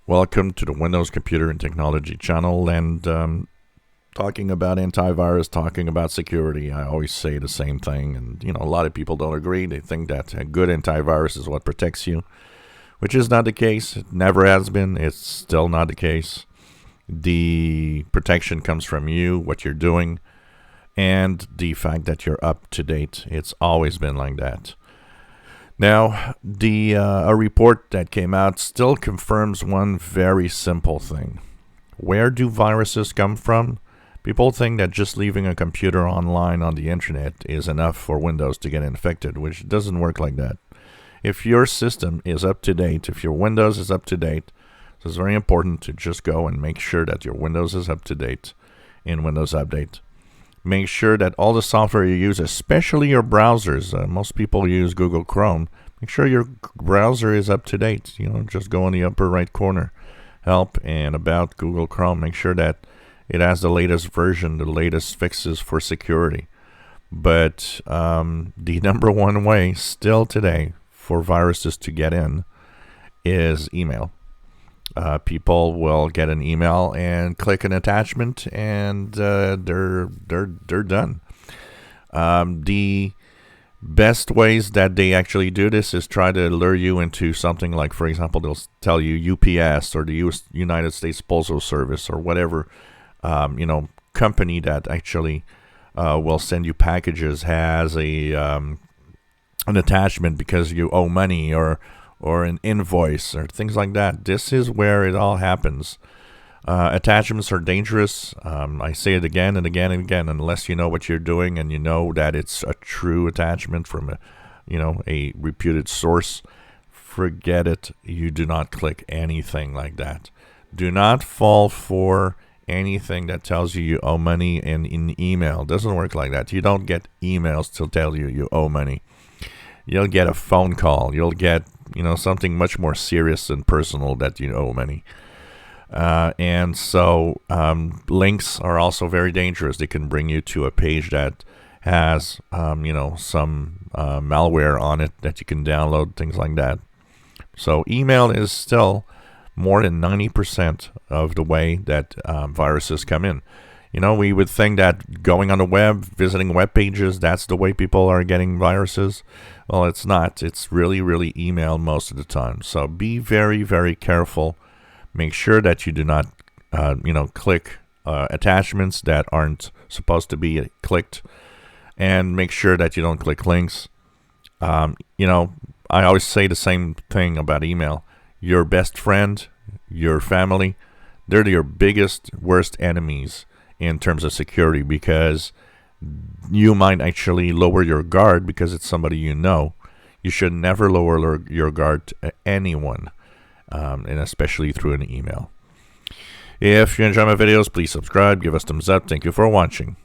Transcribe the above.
Welcome to the Windows Computer and Technology channel, and talking about antivirus, talking about security. I always say the same thing, and a lot of people don't agree. They think that a good antivirus is what protects you, which is not the case. It never has been. It's still not the case. The protection comes from you, what you're doing, and the fact that you're up to date. It's always been like that. Now, a report that came out still confirms one very simple thing. Where do viruses come from? People think that just leaving a computer online on the internet is enough for Windows to get infected, which doesn't work like that. If your system is up to date, if your Windows is up to date, so it's very important to just go and make sure that your Windows is up to date in Windows Update. Make sure that all the software you use, especially your browsers, most people use Google Chrome, make sure your browser is up to date. Just go in the upper right corner, help and about Google Chrome. Make sure that it has the latest version, the latest fixes for security. But the number one way still today for viruses to get in is email. People will get an email and click an attachment, and they're done. The best ways that they actually do this is try to lure you into something like, for example, they'll tell you UPS or the United States Postal Service or whatever company that actually will send you packages has an attachment because you owe money or an invoice or things like that. This is where it all happens. Attachments are dangerous. I say it again and again and again. Unless you know what you're doing and you know that it's a true attachment from a reputed source, forget it. You do not click anything like that. Do not fall for anything that tells you owe money in email. It doesn't work like that. You don't get emails to tell you owe money. You'll get a phone call. You'll get something much more serious and personal that you owe money. And so links are also very dangerous. They can bring you to a page that has some malware on it that you can download, things like that. So email is still more than 90% of the way that viruses come in. We would think that going on the web, visiting web pages, that's the way people are getting viruses. Well, it's not. It's really, really email most of the time. So be very, very careful. Make sure that you do not, click attachments that aren't supposed to be clicked, and make sure that you don't click links. I always say the same thing about email. Your best friend, your family, they're your biggest, worst enemies in terms of security, because you might actually lower your guard because it's somebody you know. You should never lower your guard to anyone, and especially through an email. If you enjoy my videos, please subscribe, give us thumbs up. Thank you for watching.